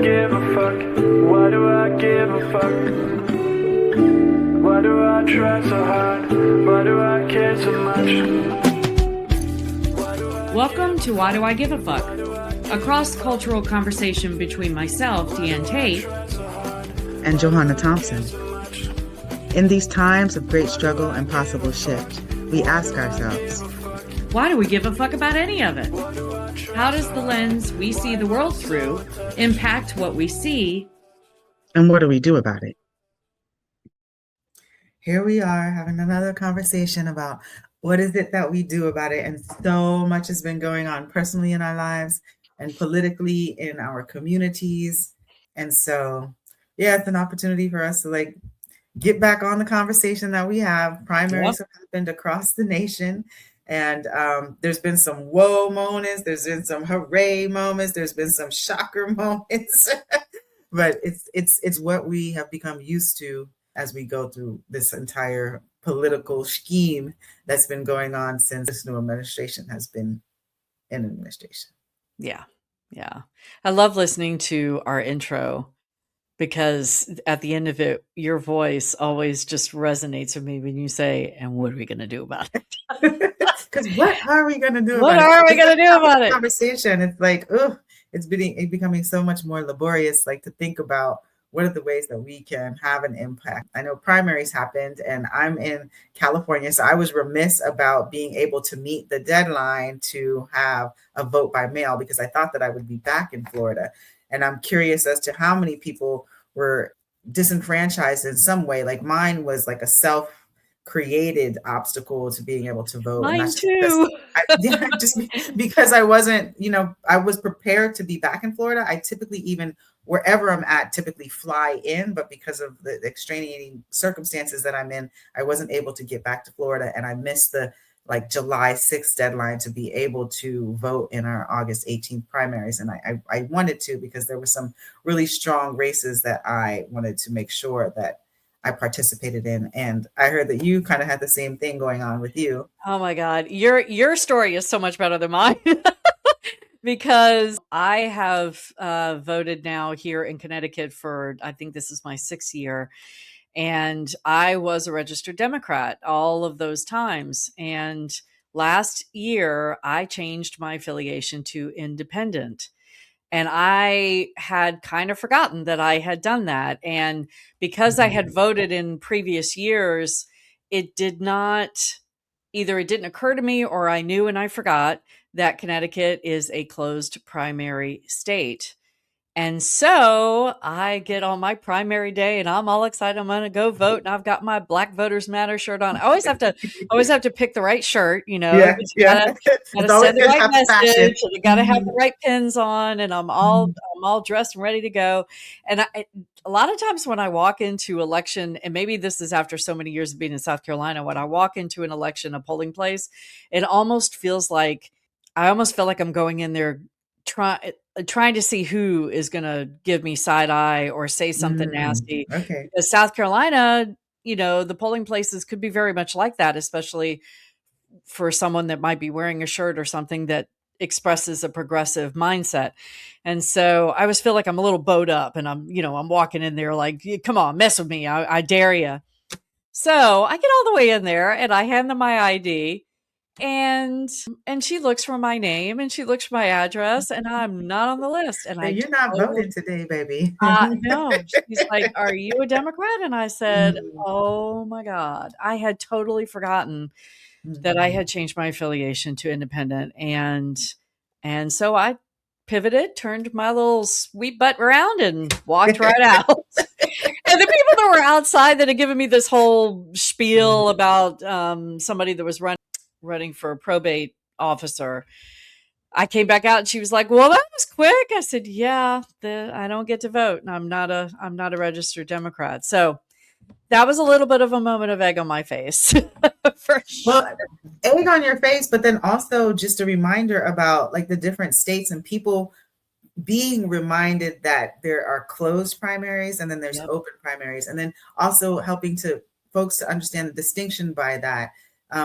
give a fuck? Why do I give a fuck? Why do I try so hard? Why do I care so much? Welcome to Why Do I Give a Fuck? A cross-cultural conversation between myself, Deanne Tate, and Johanna Thompson. In these times of great struggle and possible shift, we ask ourselves, why do we give a fuck about any of it? How does the lens we see the world through impact what we see? And what do we do about it? Here we are having another conversation about what is it that we do about it? And so much has been going on personally in our lives and politically in our communities. And so, yeah, it's an opportunity for us to get back on the conversation that we have. Primaries have happened across the nation. And there's been some whoa moments. There's been some hooray moments. There's been some shocker moments. But it's what we have become used to as we go through this entire political scheme that's been going on since this new administration has been in administration. Yeah. I love listening to our intro because at the end of it, your voice always just resonates with me when you say, and what are we going to do about it? Because what are we going to do about it? What are we going to do about it? Conversation. It's like, it's becoming so much more laborious, to think about what are the ways that we can have an impact. I know primaries happened and I'm in California, so I was remiss about being able to meet the deadline to have a vote by mail because I thought that I would be back in Florida. And I'm curious as to how many people were disenfranchised in some way. Like mine was like a self-created obstacle to being able to vote. Mine too. Just because I wasn't, I was prepared to be back in Florida. I typically, even wherever I'm at, typically fly in, but because of the extraneous circumstances that I'm in, I wasn't able to get back to Florida, and I missed the July 6th deadline to be able to vote in our August 18th primaries. And I wanted to because there were some really strong races that I wanted to make sure that I participated in. And I heard that you kind of had the same thing going on with you. Oh my God. Your story is so much better than mine. Because I have voted now here in Connecticut for, I think this is my 6th year. And I was a registered Democrat all of those times. And last year, I changed my affiliation to independent. And I had kind of forgotten that I had done that. And because I had voted in previous years, it didn't occur to me, or I knew and I forgot that Connecticut is a closed primary state. And so I get on my primary day and I'm all excited. I'm going to go vote. And I've got my Black Voters Matter shirt on. I always have to pick the right shirt, Yeah. Gotta send the right message. You got to have the right pins on, and I'm all dressed and ready to go. And a lot of times when I walk into election, and maybe this is after so many years of being in South Carolina, when I walk into an election, a polling place, it almost feels like I almost feel like I'm going in there trying to see who is going to give me side eye or say something nasty. Okay. Because South Carolina, the polling places could be very much like that, especially for someone that might be wearing a shirt or something that expresses a progressive mindset. And so I always feel like I'm a little bowed up, and I'm walking in there like, come on, mess with me. I dare you. So I get all the way in there and I hand them my ID. And she looks for my name and she looks for my address, and I'm not on the list. And you're not voting today, baby. No, she's like, "Are you a Democrat?" And I said, "Oh my God, I had totally forgotten that I had changed my affiliation to independent." And so I pivoted, turned my little sweet butt around, and walked right out. And the people that were outside that had given me this whole spiel about somebody that was running for a probate officer, I came back out and she was like, "Well, that was quick." I said, "Yeah, I don't get to vote, and I'm not a registered Democrat." So that was a little bit of a moment of egg on my face. For sure. Well, egg on your face, but then also just a reminder about the different states and people being reminded that there are closed primaries and then there's open primaries, and then also helping folks to understand the distinction by that.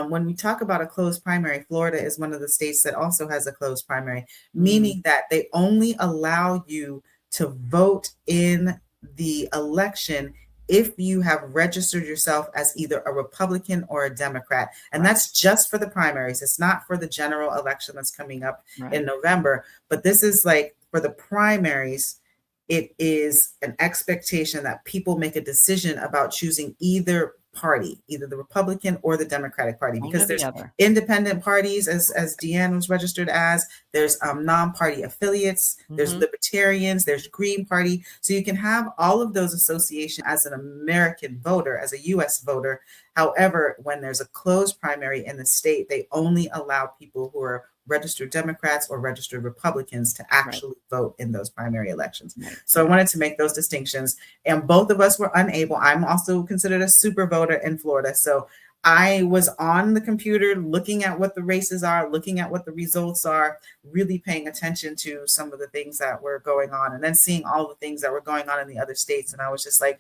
When we talk about a closed primary, Florida is one of the states that also has a closed primary, meaning that they only allow you to vote in the election if you have registered yourself as either a Republican or a Democrat. And that's just for the primaries. It's not for the general election that's coming up in November. But this is like for the primaries, it is an expectation that people make a decision about choosing either party, either the Republican or the Democratic Party, because there's independent parties, as Deanne was registered as, there's non-party affiliates, there's libertarians, there's Green Party. So you can have all of those associations as an American voter, as a US voter. However, when there's a closed primary in the state, they only allow people who are registered Democrats or registered Republicans to actually vote in those primary elections. So I wanted to make those distinctions. And both of us were unable. I'm also considered a super voter in Florida. So I was on the computer looking at what the races are, looking at what the results are, really paying attention to some of the things that were going on, and then seeing all the things that were going on in the other states. And I was just like,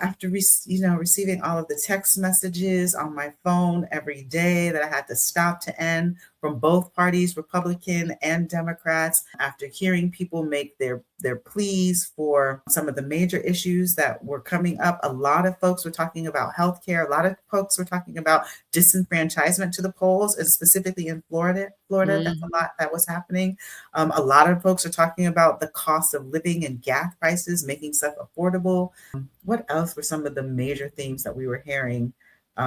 after receiving all of the text messages on my phone every day that I had to stop to end from both parties, Republican and Democrats, after hearing people make their pleas for some of the major issues that were coming up, a lot of folks were talking about healthcare. A lot of folks were talking about disenfranchisement to the polls, and specifically in Florida, that's a lot that was happening. A lot of folks are talking about the cost of living and gas prices, making stuff affordable. What else were some of the major themes that we were hearing?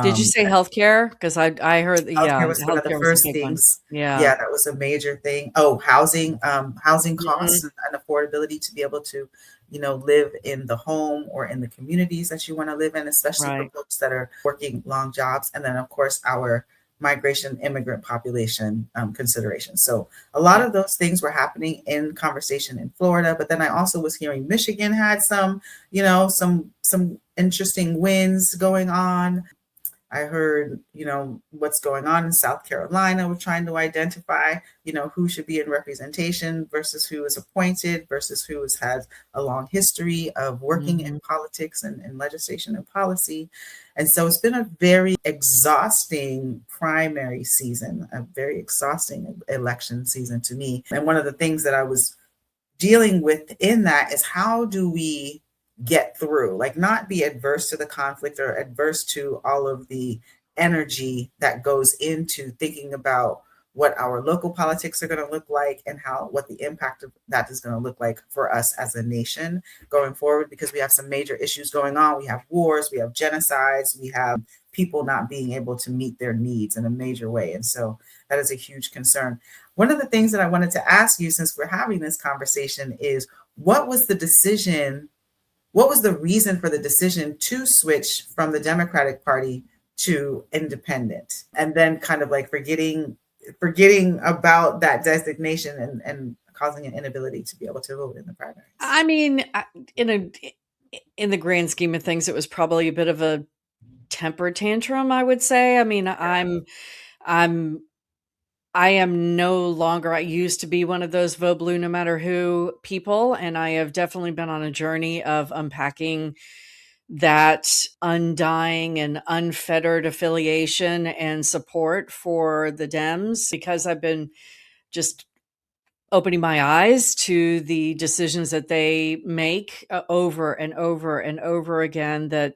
Did you say healthcare? Because I heard, healthcare was one of the first things. Yeah, that was a major thing. Oh, housing costs and affordability to be able to, live in the home or in the communities that you want to live in, especially for folks that are working long jobs. And then, of course, our migration immigrant population considerations. So a lot of those things were happening in conversation in Florida. But then I also was hearing Michigan had some interesting wins going on. I heard, what's going on in South Carolina. We're trying to identify, who should be in representation versus who is appointed versus who has had a long history of working in politics and legislation and policy. And so it's been a very exhausting primary season, a very exhausting election season to me. And one of the things that I was dealing with in that is, how do we get through, like, not be adverse to the conflict or adverse to all of the energy that goes into thinking about what our local politics are going to look like and what the impact of that is going to look like for us as a nation going forward, because we have some major issues going on. We have wars, we have genocides, we have people not being able to meet their needs in a major way. And so that is a huge concern. One of the things that I wanted to ask you, since we're having this conversation, is what was the reason for the decision to switch from the Democratic Party to independent, and then kind of like forgetting about that designation and causing an inability to be able to vote in the primaries? I mean, in the grand scheme of things, it was probably a bit of a temper tantrum, I would say. I mean, I am no longer, I used to be one of those vote blue no matter who people, and I have definitely been on a journey of unpacking that undying and unfettered affiliation and support for the Dems, because I've been just opening my eyes to the decisions that they make over and over and over again, that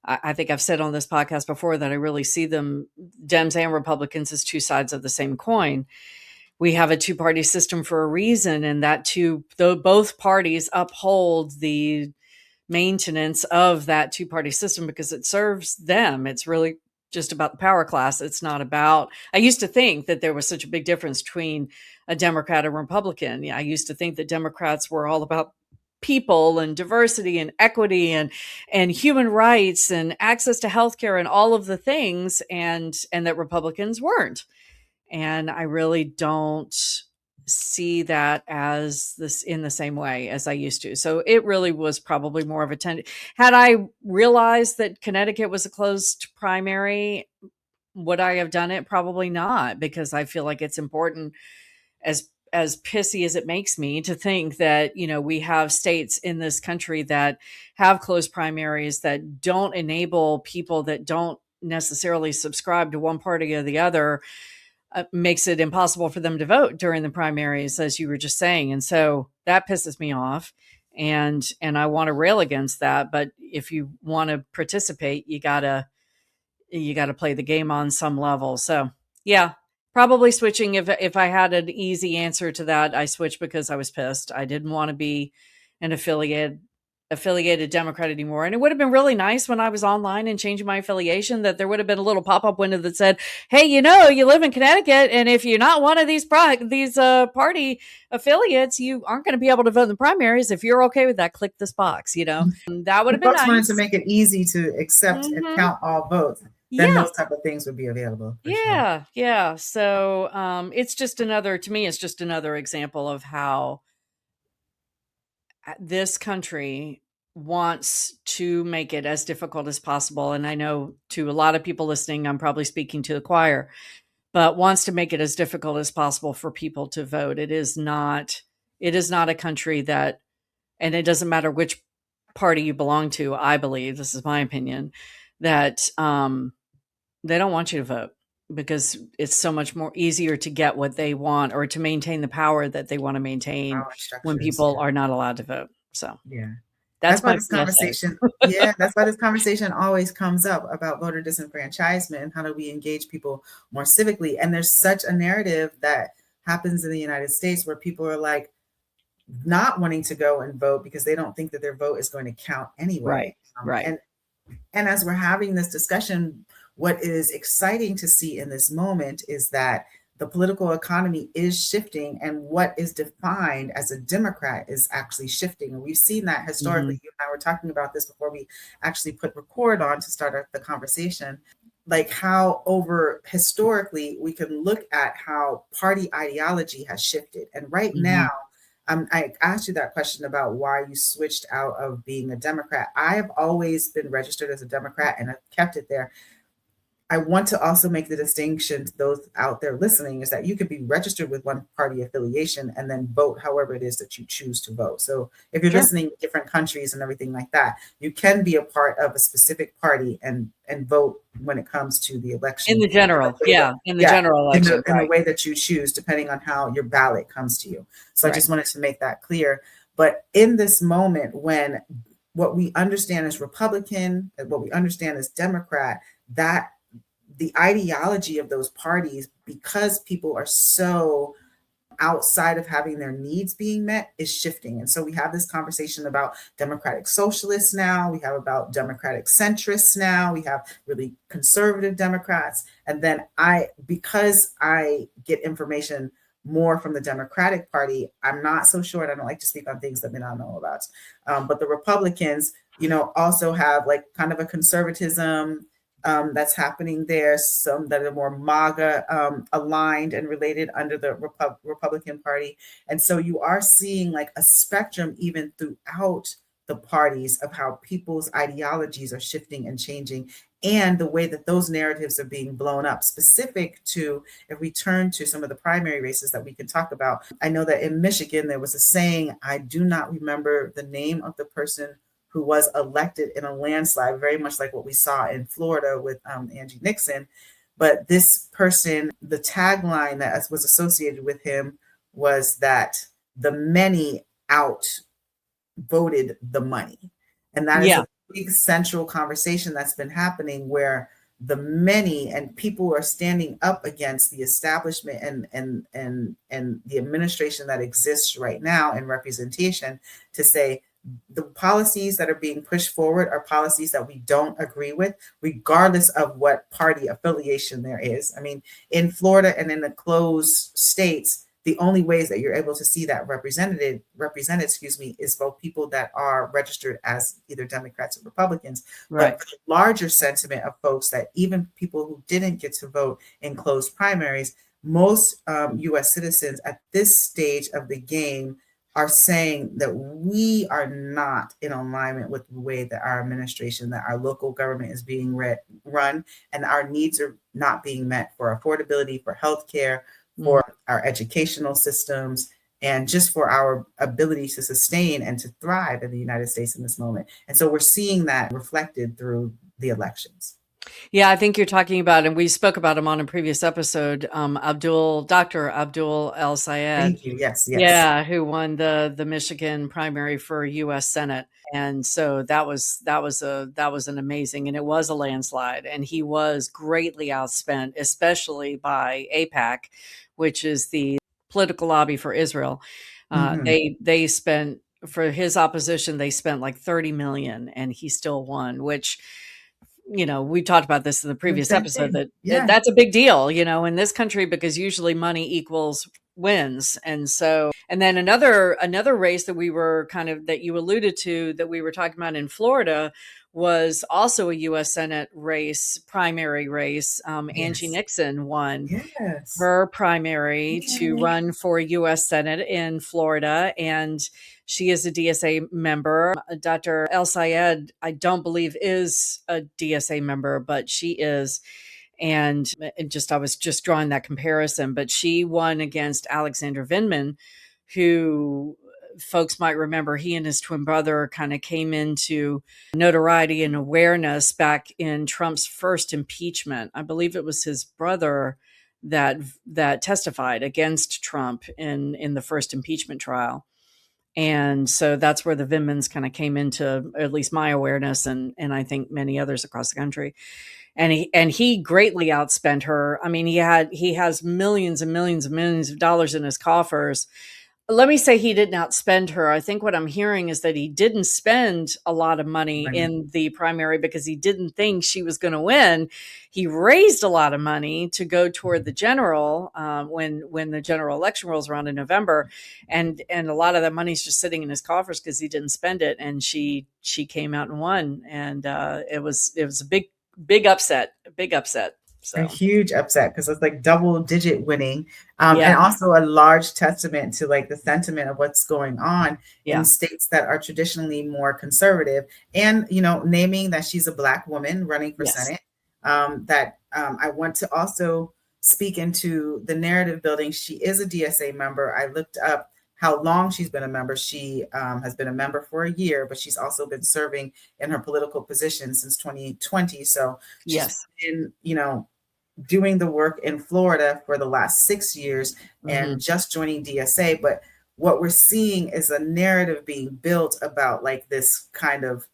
I think I've said on this podcast before that I really see them, Dems and Republicans, as two sides of the same coin. We have a two-party system for a reason, and both parties uphold the maintenance of that two-party system because it serves them. It's really just about the power class. It's not about, I used to think that there was such a big difference between a Democrat and Republican. Yeah, I used to think that Democrats were all about people and diversity and equity and human rights and access to healthcare and all of the things, and that Republicans weren't. And I really don't see that as this in the same way as I used to. So it really was probably more of a had I realized that Connecticut was a closed primary, would I have done it? Probably not, because I feel like it's important, as pissy as it makes me to think that, we have states in this country that have closed primaries that don't enable people that don't necessarily subscribe to one party or the other makes it impossible for them to vote during the primaries, as you were just saying. And so that pisses me off. And I want to rail against that. But if you want to participate, you gotta play the game on some level. So yeah, probably switching. If I had an easy answer to that, I switched because I was pissed. I didn't want to be an affiliated Democrat anymore. And it would have been really nice when I was online and changing my affiliation that there would have been a little pop-up window that said, "Hey, you live in Connecticut, and if you're not one of these party affiliates, you aren't going to be able to vote in the primaries. If you're okay with that, click this box." That would have If been folks wanted to nice. make it easy to accept and Hmm. count all votes, then Yeah. those type of things would be available for sure. Yeah, yeah. So it's just to me, it's just another example of how this country wants to make it as difficult as possible. And I know to a lot of people listening, I'm probably speaking to the choir, but wants to make it as difficult as possible for people to vote. It is not a country that, and it doesn't matter which party you belong to, I believe, this is my opinion, that they don't want you to vote because it's so much more easier to get what they want or to maintain the power that they want to maintain Power when structures, people are not allowed to vote. So yeah. That's that's why my this PSA. conversation, yeah, that's why this conversation always comes up about voter disenfranchisement and how do we engage people more civically. And there's such a narrative that happens in the United States where people are like not wanting to go and vote because they don't think that their vote is going to count Right, anyway. right. And as we're having this discussion, what is exciting to see in this moment is that the political economy is shifting, and what is defined as a Democrat is actually shifting. And we've seen that historically. Mhm. You and I were talking about this before we actually put record on to start the conversation. Like how over historically we can look at how party ideology has shifted. And right now, Mhm. I asked you that question about why you switched out of being a Democrat. I have always been registered as a Democrat and I've kept it there. I want to also make the distinction to those out there listening is that you could be registered with one party affiliation and then vote however it is that you choose to vote. So if you're Sure. listening in different countries and everything like that, you can be a part of a specific party and vote when it comes to the In election. the general, yeah, in the Yeah, general in election, the right, way that you choose, depending on how your ballot comes to you. So I right. just wanted to make that clear. But in this moment, when what we understand as Republican and what we understand as Democrat, that the ideology of those parties, because people are so outside of having their needs being met, is shifting. And so we have this conversation about democratic socialists now, we have about democratic centrists now, we have really conservative Democrats. And then because I get information more from the Democratic Party, I'm not so sure, and I don't like to speak on things that I don't know about. But the Republicans, also have like kind of a conservatism that's happening there, some that are more MAGA aligned and related under the Republican Party. And so you are seeing like a spectrum even throughout the parties of how people's ideologies are shifting and changing and the way that those narratives are being blown up. Specific to, if we turn to some of the primary races that we can talk about, I know that in Michigan there was a saying, I do not remember the name of the person who was elected in a landslide, very much like what we saw in Florida with Angie Nixon. But this person, the tagline that was associated with him was that the many outvoted the money. And that is Yeah, a big central conversation that's been happening where the many and people are standing up against the establishment and the administration that exists right now in representation to say the policies that are being pushed forward are policies that we don't agree with, regardless of what party affiliation there is. I mean, in Florida and in the closed states, the only ways that you're able to see that represented, is both people that are registered as either Democrats or Republicans, right. but the larger sentiment of folks that even people who didn't get to vote in closed primaries, most U.S. citizens at this stage of the game are saying that we are not in alignment with the way that our administration, that our local government is being run, and our needs are not being met for affordability, for healthcare, Mhm. for our educational systems, and just for our ability to sustain and to thrive in the United States in this moment. And so we're seeing that reflected through the elections. Yeah, I think you're talking about, and we spoke about him on a previous episode, Dr. Abdul El Sayed. Thank you. Yes, yes. Yeah, who won the Michigan primary for US Senate. And so that was an amazing, and it was a landslide, and he was greatly outspent, especially by AIPAC, which is the political lobby for Israel. Hmm. They spent, for his opposition, they spent like 30 million, and he still won, which, we talked about this in the The previous same episode, thing. that Yeah. that's a big deal, in this country, because usually money equals wins. And so, and then another race that we were kind of, that you alluded to, that we were talking about in Florida, was also a US Senate race, primary race. Angie Yes. Nixon won Yes. her primary to Okay. run for US Senate in Florida, and she is a DSA member. Dr. El Sayed, I don't believe, is a DSA member, but she is. And I was just drawing that comparison, but she won against Alexander Vindman, who folks might remember, he and his twin brother kind of came into notoriety and awareness back in Trump's first impeachment. I believe it was his brother that testified against Trump in the first impeachment trial. And so that's where the Vindmans kind of came into at least my awareness, and I think many others across the country. And he greatly outspent her. I mean, he has millions and millions and millions of dollars in his coffers. Let me say, he didn't outspend her. I think what I'm hearing is that he didn't spend a lot of money Money. in the primary because he didn't think she was going to win. He raised a lot of money to go toward the general, when the general election rolls around in November, and a lot of that money's just sitting in his coffers because he didn't spend it. And she came out and won, and it was a big upset, a big upset. A So huge upset because it's like double digit winning, yeah, and also a large testament to like the sentiment of what's going on in yeah, states that are traditionally more conservative. And naming that she's a Black woman running for yes, Senate, that I want to also speak into the narrative building. She is a DSA member. I looked up how long she's been a member. She has been a member for a year, but she's also been serving in her political position since 2020. So she's yes. been, doing the work in Florida for the last 6 years Hmm. and just joining DSA. But what we're seeing is a narrative being built about like this kind of,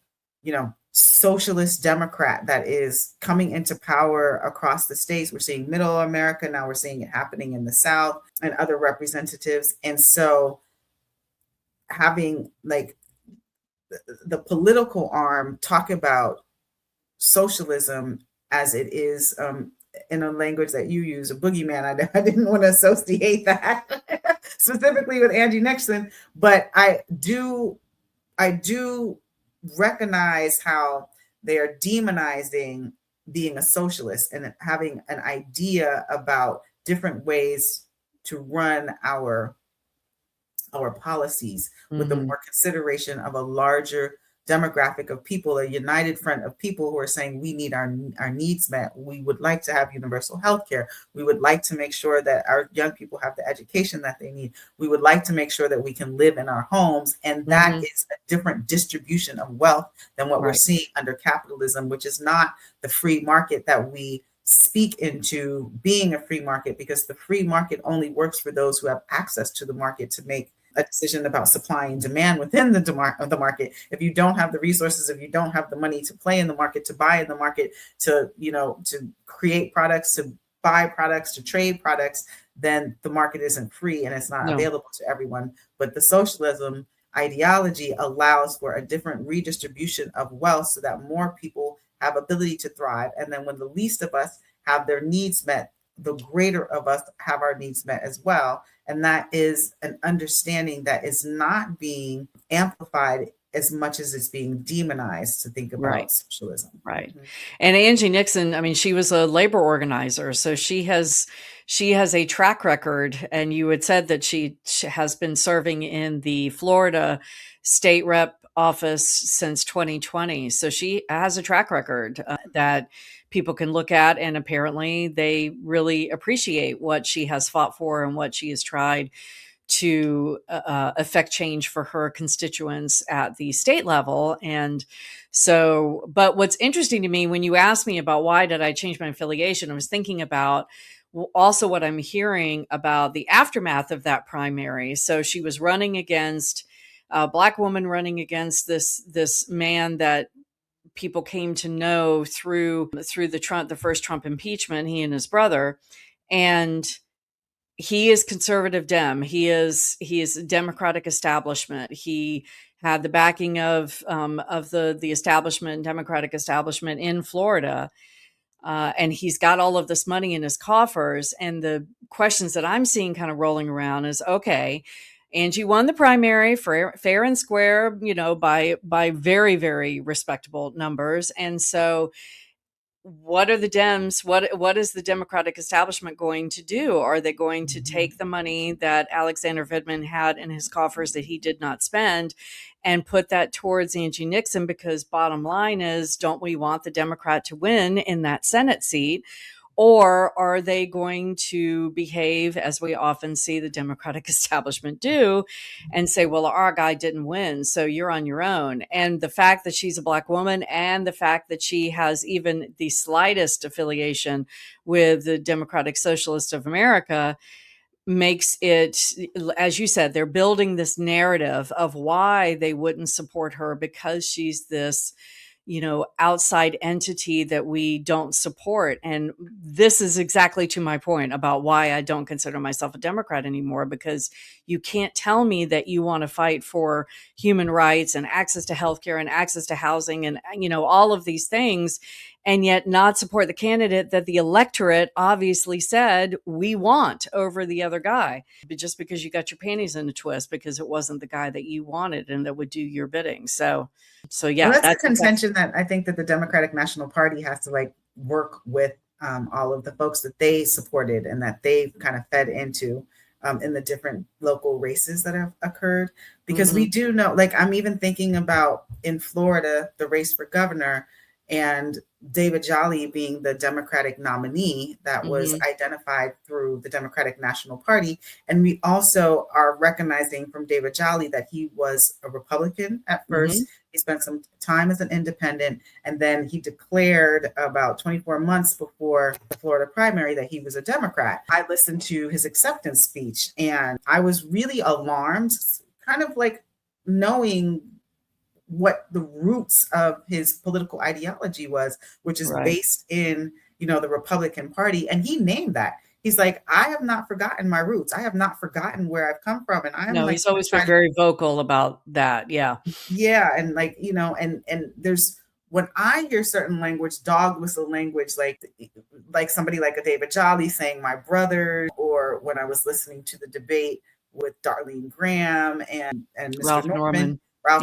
socialist Democrat that is coming into power across the states. We're seeing middle America. Now we're seeing it happening in the South and other representatives. And so having like the political arm talk about socialism as it is, in a language that you use, a boogeyman. I didn't want to associate that specifically with Angie Nixon, but I do recognize how they are demonizing being a socialist and having an idea about different ways to run our policies with the Hmm. more consideration of a larger demographic of people, a united front of people who are saying we need our needs met. We would like to have universal health care. We would like to make sure that our young people have the education that they need. We would like to make sure that we can live in our homes. And that Hmm. is a different distribution of wealth than what we're Right. seeing under capitalism, which is not the free market that we speak into being a free market, because the free market only works for those who have access to the market to make a decision about supply and demand within the market. If you don't have the resources, if you don't have the money to play in the market, to buy in the market, to create products, to buy products, to trade products, then the market isn't free and it's not No. available to everyone. But the socialism ideology allows for a different redistribution of wealth so that more people have ability to thrive. And then when the least of us have their needs met, the greater of us have our needs met as well. And that is an understanding that is not being amplified as much as it's being demonized to think Right. about socialism. Right. Mhm. And Angie Nixon, I mean, she was a labor organizer, so she has a track record. And you had said that she has been serving in the Florida state rep office since 2020. So she has a track record, that people can look at, and apparently they really appreciate what she has fought for and what she has tried to affect change for her constituents at the state level. And so, but what's interesting to me when you asked me about why did I change my affiliation, I was thinking about also what I'm hearing about the aftermath of that primary. So she was running against a Black woman, running against this man that people came to know through the first Trump impeachment, he and his brother. And he is conservative Dem. He is Democratic establishment. He had the backing of the establishment, Democratic establishment in Florida, and he's got all of this money in his coffers. And the questions that I'm seeing kind of rolling around is, okay, Angie won the primary fair and square, by very, very respectable numbers, and so what are the Dems? What is the Democratic establishment going to do? Are they going to take the money that Alexander Vidman had in his coffers that he did not spend and put that towards Angie Nixon? Because bottom line is, don't we want the Democrat to win in that Senate seat? Or are they going to behave as we often see the Democratic establishment do and say, well, our guy didn't win, so you're on your own? And the fact that she's a Black woman and the fact that she has even the slightest affiliation with the Democratic Socialists of America makes it, as you said, they're building this narrative of why they wouldn't support her because she's this outside entity that we don't support. And this is exactly to my point about why I don't consider myself a Democrat anymore, because you can't tell me that you want to fight for human rights and access to healthcare and access to housing and, all of these things, and yet not support the candidate that the electorate obviously said we want over the other guy, but just because you got your panties in a twist because it wasn't the guy that you wanted and that would do your bidding. So yeah, well, that's the contention that I think that the Democratic National Party has to work with all of the folks that they supported and that they've kind of fed into in the different local races that have occurred. Because we do know, I'm even thinking about in Florida, the race for governor, and David Jolly being the Democratic nominee that was identified through the Democratic National Party. And we also are recognizing from David Jolly that he was a Republican at first. He spent some time as an independent, and then he declared about 24 months before the Florida primary that he was a Democrat. I listened to his acceptance speech, and I was really alarmed, kind of knowing what the roots of his political ideology was, which is based in, the Republican Party. And he named that. He's like, I have not forgotten my roots. I have not forgotten where I've come from. And I'm he's always been very vocal about that. Yeah. Yeah. And and there's, when I hear certain language, dog whistle language, like somebody like a David Jolly saying my brother, or when I was listening to the debate with Darlene Graham and Mr. Ralph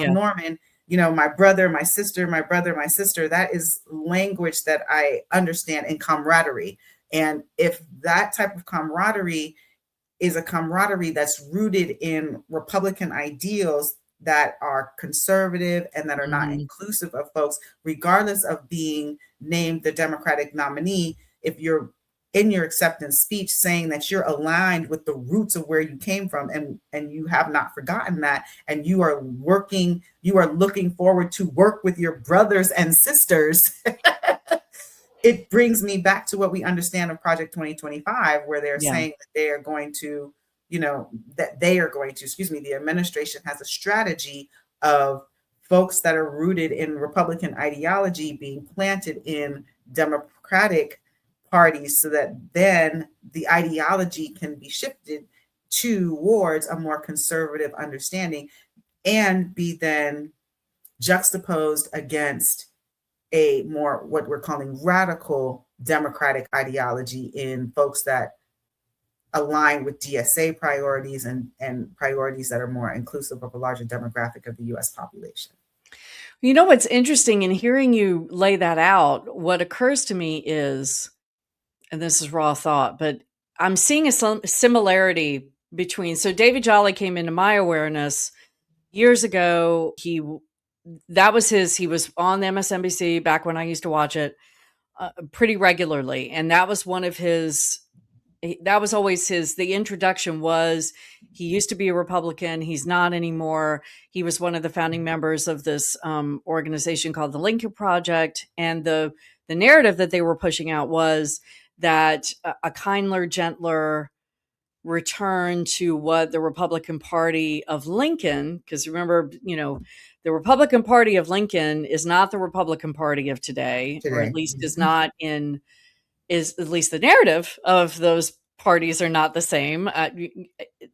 Norman, my brother, my sister, my brother, my sister, that is language that I understand in camaraderie. And if that type of camaraderie is a camaraderie that's rooted in Republican ideals that are conservative and that are not inclusive of folks, regardless of being named the Democratic nominee, if you're in your acceptance speech saying that you're aligned with the roots of where you came from, and you have not forgotten that, and you are looking forward to work with your brothers and sisters, it brings me back to what we understand of Project 2025, where they're saying that they are going to, the administration has a strategy of folks that are rooted in Republican ideology being planted in Democratic parties, so that then the ideology can be shifted towards a more conservative understanding and be then juxtaposed against a more, what we're calling, radical Democratic ideology in folks that align with DSA priorities and priorities that are more inclusive of a larger demographic of the US population. What's interesting in hearing you lay that out, what occurs to me is, and this is raw thought, but I'm seeing a similarity between, so David Jolly came into my awareness years ago. He was on the MSNBC back when I used to watch it pretty regularly. And that was one of his that was always the introduction was he used to be a Republican. He's not anymore. He was one of the founding members of this organization called the Lincoln Project. And the narrative that they were pushing out was that a kindler, gentler return to what the Republican Party of Lincoln, because remember, the Republican Party of Lincoln is not the Republican Party of today, or at today. least is at least the narrative of those parties are not the same.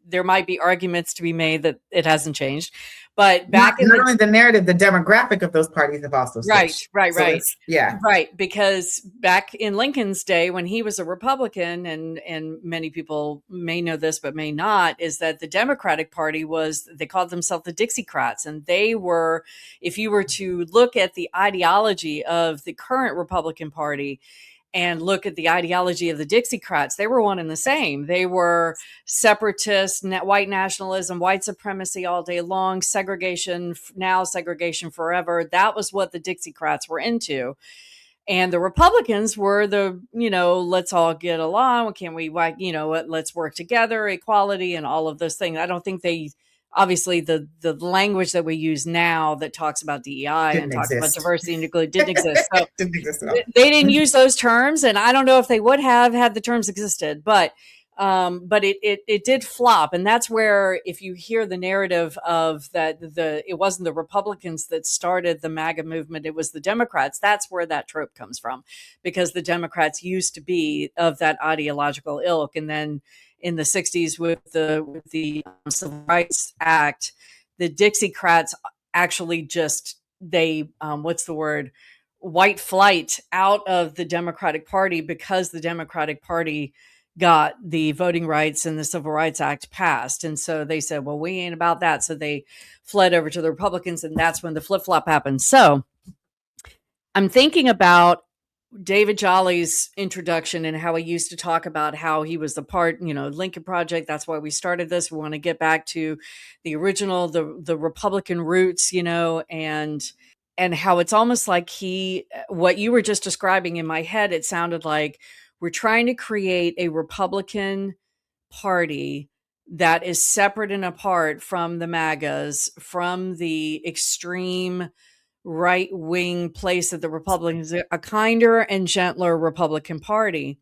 There might be arguments to be made that it hasn't changed, but back in Not only the narrative, the demographic of those parties have also switched. Right. Because back in Lincoln's day, when he was a Republican, and many people may know this but may not, is that the Democratic Party they called themselves the Dixiecrats, and they were, if you were to look at the ideology of the current Republican Party and look at the ideology of the Dixiecrats, they were one and the same. They were separatist, white nationalism, white supremacy all day long, segregation now, segregation forever. That was what the Dixiecrats were into. And the Republicans were let's all get along. Can we, let's work together, equality, and all of those things. I don't think obviously the language that we use now that talks about DEI and talks about diversity and inclusion didn't exist. So didn't exist at all. They didn't use those terms, and I don't know if they would have had the terms existed, but it did flop. And that's where, if you hear the narrative of that, it wasn't the Republicans that started the MAGA movement, it was the Democrats. That's where that trope comes from, because the Democrats used to be of that ideological ilk. And then in the 60s with the Civil Rights Act, the Dixiecrats actually what's the word? White flight out of the Democratic Party, because the Democratic Party got the Voting Rights and the Civil Rights Act passed. And so they said, well, we ain't about that. So they fled over to the Republicans, and that's when the flip-flop happened. So I'm thinking about David Jolly's introduction and how he used to talk about how he was Lincoln Project. That's why we started this. We want to get back to the original, the Republican roots, and how it's almost like what you were just describing in my head, it sounded like we're trying to create a Republican Party that is separate and apart from the MAGAs, from the extreme right-wing place of the Republicans, a kinder and gentler Republican Party.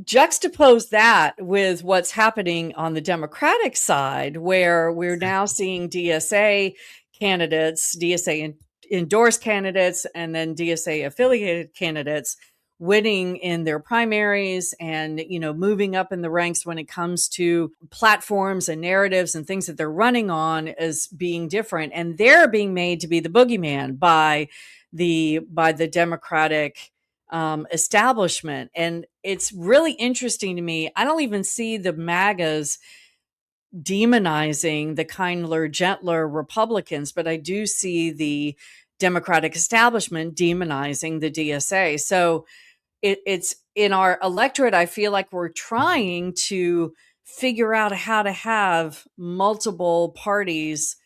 Juxtapose that with what's happening on the Democratic side, where we're now seeing DSA candidates, DSA endorsed candidates, and then DSA affiliated candidates winning in their primaries and, moving up in the ranks when it comes to platforms and narratives and things that they're running on as being different. And they're being made to be the boogeyman by the Democratic establishment. And it's really interesting to me. I don't even see the MAGAs demonizing the kinder, gentler Republicans, but I do see the Democratic establishment demonizing the DSA. So it's in our electorate, I feel like we're trying to figure out how to have multiple parties,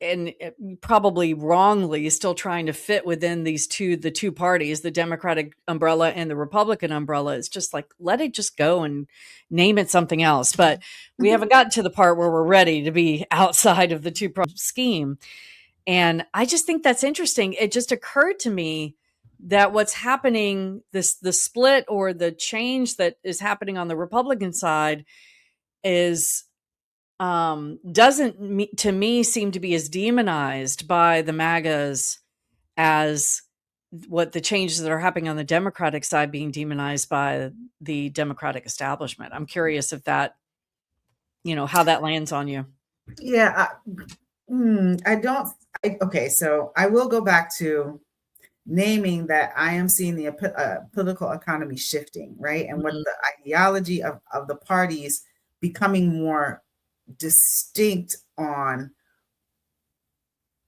and probably wrongly still trying to fit within the two parties, the Democratic umbrella and the Republican umbrella. It's just like, let it just go and name it something else. But we haven't gotten to the part where we're ready to be outside of the scheme. And I just think that's interesting. It just occurred to me that what's happening, the split or the change that is happening on the Republican side is doesn't to me seem to be as demonized by the MAGAs as what the changes that are happening on the Democratic side being demonized by the Democratic establishment. I'm curious if that, how that lands on you. Yeah, okay, so I will go back to naming that I am seeing the political economy shifting, right? And what the ideology of the parties becoming more distinct on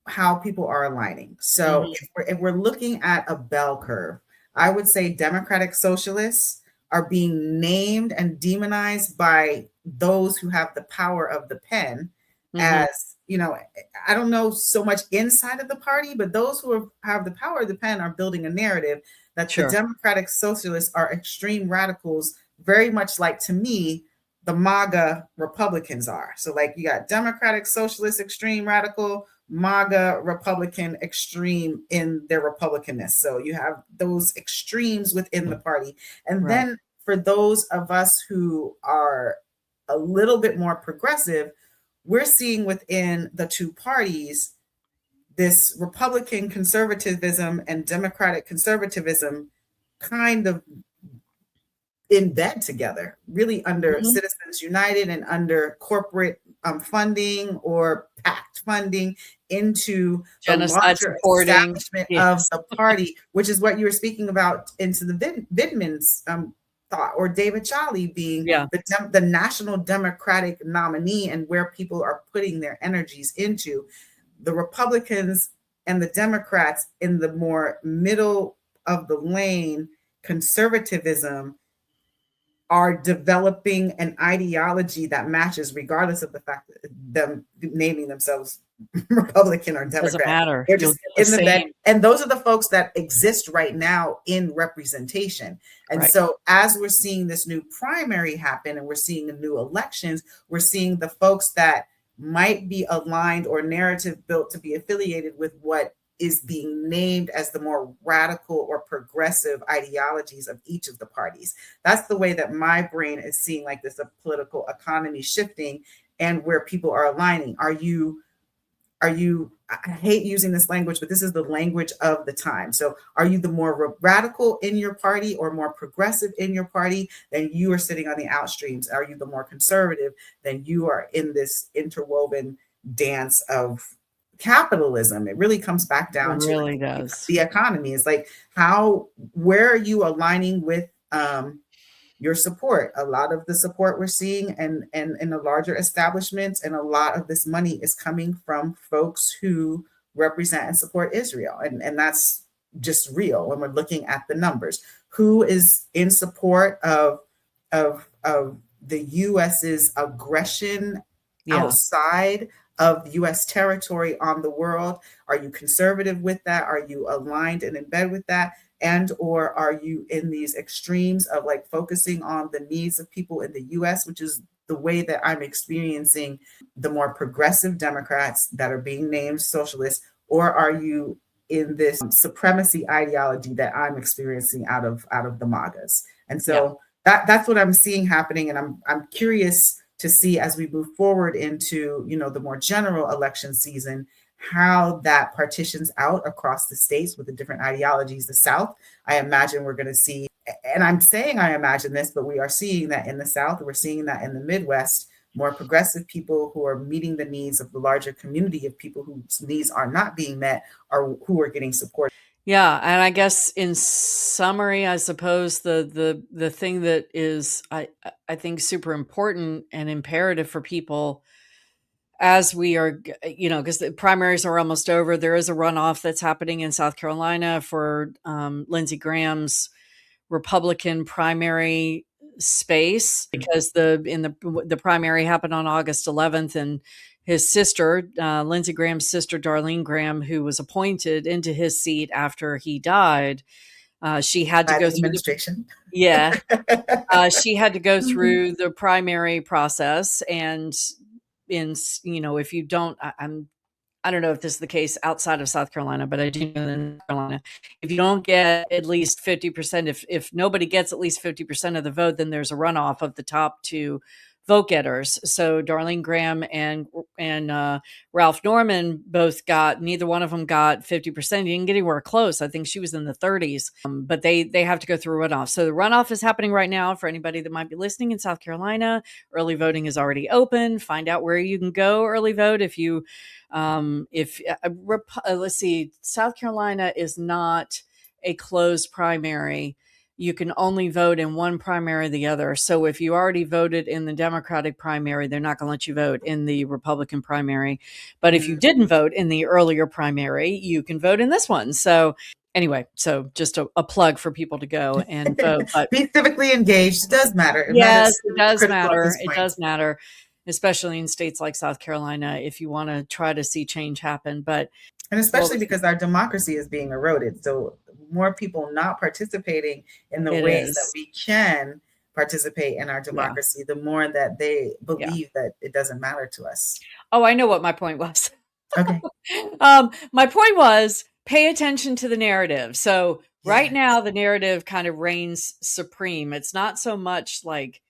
how people are aligning. So if we're looking at a bell curve, I would say Democratic Socialists are being named and demonized by those who have the power of the pen as, I don't know so much inside of the party, but those who have the power of the pen are building a narrative that the Sure. Democratic Socialists are extreme radicals, very much like, to me, the MAGA Republicans are. So, like, you got Democratic Socialist extreme radical, MAGA Republican extreme in their Republicanness. So you have those extremes within the party. And Right. then for those of us who are a little bit more progressive, we're seeing within the two parties this Republican conservatism and Democratic conservatism kind of in bed together, really under Mhm. Citizens United and under corporate funding or PACT funding into the Genocide larger supporting. establishment of Yes. the party, which is what you were speaking about into the Vidman's thought, or David Chali being Yeah. the National Democratic nominee and where people are putting their energies into. The Republicans and the Democrats in the more middle of the lane conservatism are developing an ideology that matches, regardless of the fact that them naming themselves Republican or Doesn't Democrat. matter. They're You'll just get the in the bed. same. And those are the folks that exist right now in representation. And Right. so as we're seeing this new primary happen and we're seeing the new elections, we're seeing the folks that might be aligned or narrative built to be affiliated with what is being named as the more radical or progressive ideologies of each of the parties. That's the way that my brain is seeing like this political economy shifting and where people are aligning. I hate using this language, but this is the language of the time. So are you the more radical in your party or more progressive in your party? Then you are sitting on the outstreams. Are you the more conservative? Then you are in this interwoven dance of capitalism. It really comes back It down to really does. the economy. It's like where are you aligning with your support? A lot of the support we're seeing and in the larger establishments, and a lot of this money is coming from folks who represent and support Israel. And that's just real when we're looking at the numbers. Who is in support of the US's aggression Yeah. outside of US territory on the world? Are you conservative with that? Are you aligned and in bed with that? And or are you in these extremes of like focusing on the needs of people in the US, which is the way that I'm experiencing the more progressive Democrats that are being named socialists? Or are you in this supremacy ideology that I'm experiencing out of the MAGAs? And Yeah. so that's what I'm seeing happening. And I'm curious to see as we move forward into, the more general election season, how that partitions out across the states with the different ideologies. The South, I imagine we're going to see, and I'm saying I imagine this, but we are seeing that in the South, we're seeing that in the Midwest, more progressive people who are meeting the needs of the larger community of people whose needs are not being met, or who are getting support. Yeah, and I guess in summary, I suppose the thing that is I think super important and imperative for people as we are, because the primaries are almost over. There is a runoff that's happening in South Carolina for Lindsey Graham's Republican primary space, because the primary happened on August 11th, and his sister, Lindsey Graham's sister, Darlene Graham, who was appointed into his seat after he died, she had to By go the through the administration. yeah, she had to go through the primary process, and if you don't, I don't know if this is the case outside of South Carolina, but I do know in North Carolina, if you don't get at least 50%, if nobody gets at least 50% of the vote, then there's a runoff of the top two vote getters. So Darlene Graham and Ralph Norman neither one of them got 50%. He didn't get anywhere close. I think she was in the 30s, but they have to go through a runoff. So the runoff is happening right now for anybody that might be listening in South Carolina. Early voting is already open. Find out where you can go early vote if you let's see, South Carolina is not a closed primary. You can only vote in one primary or the other. So if you already voted in the Democratic primary, they're not going to let you vote in the Republican primary. But if you didn't vote in the earlier primary, you can vote in this one. So anyway, so just a plug for people to go and vote. But Be civically engaged. It does matter. It yes, matters. it does Critical at matter. this It point. does matter, especially in states like South Carolina, if you want to try to see change happen. But And especially because our democracy is being eroded. So more people not participating in the It ways that is. we can participate in our Yeah. democracy, the more that they Yeah. believe that it doesn't matter to us. Oh, I know what my point was. Okay. My point was pay attention to the narrative. So right Yes. now, the narrative kind of reigns supreme. It's not so much like,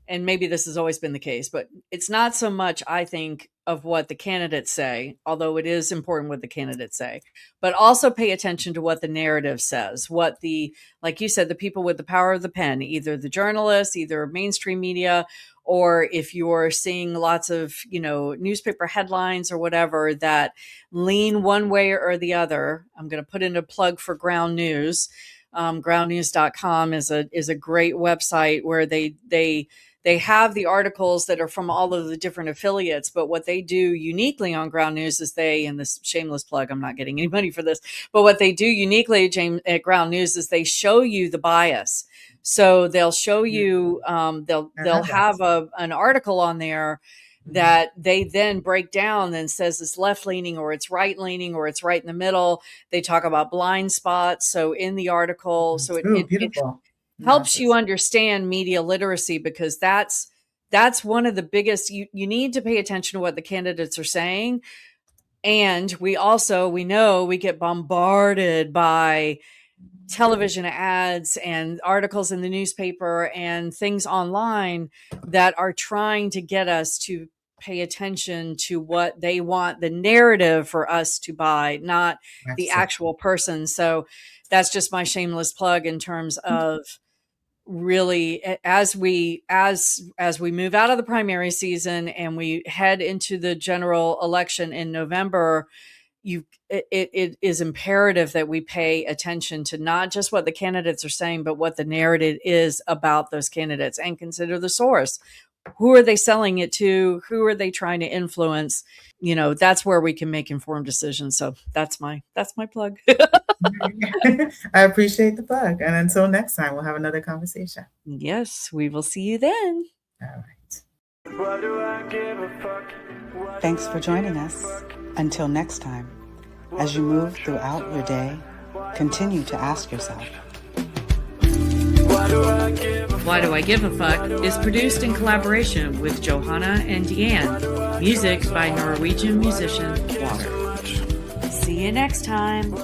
and maybe this has always been the case, but it's not so much, I think, of what the candidates say, although it is important what the candidates say, but also pay attention to what the narrative says, what the, like you said, the people with the power of the pen, either the journalists, either mainstream media, or if you're seeing lots of, newspaper headlines or whatever that lean one way or the other. I'm going to put in a plug for Ground News. Groundnews.com is a great website where they have the articles that are from all of the different affiliates, but what they do uniquely on Ground News is and this shameless plug, I'm not getting any money for this, but what they do uniquely at Ground News is they show you the bias. So they'll show you, they'll have an article on there that they then break down and says it's left leaning or it's right leaning or it's right in the middle. They talk about blind spots. So in the article, so it Beautiful. helps you understand media literacy, because that's one of the biggest, you need to pay attention to what the candidates are saying. And we know we get bombarded by television ads and articles in the newspaper and things online that are trying to get us to pay attention to what they want the narrative for us to buy, not the actual person. So that's just my shameless plug in terms of really, as we move out of the primary season and we head into the general election in November, it is imperative that we pay attention to not just what the candidates are saying, but what the narrative is about those candidates, and consider the source. Who are they selling it to? Who are they trying to influence? That's where we can make informed decisions. So that's my plug. I appreciate the plug. And until next time, we'll have another conversation. Yes, we will see you then. All right. Why do I give a fuck? Thanks for joining us. Until next time, as you move throughout your day, continue to ask yourself, Why do I give a Why Do I Give a Fuck is produced in collaboration with Johanna and Deanne. Music by Norwegian musician Water. See you next time.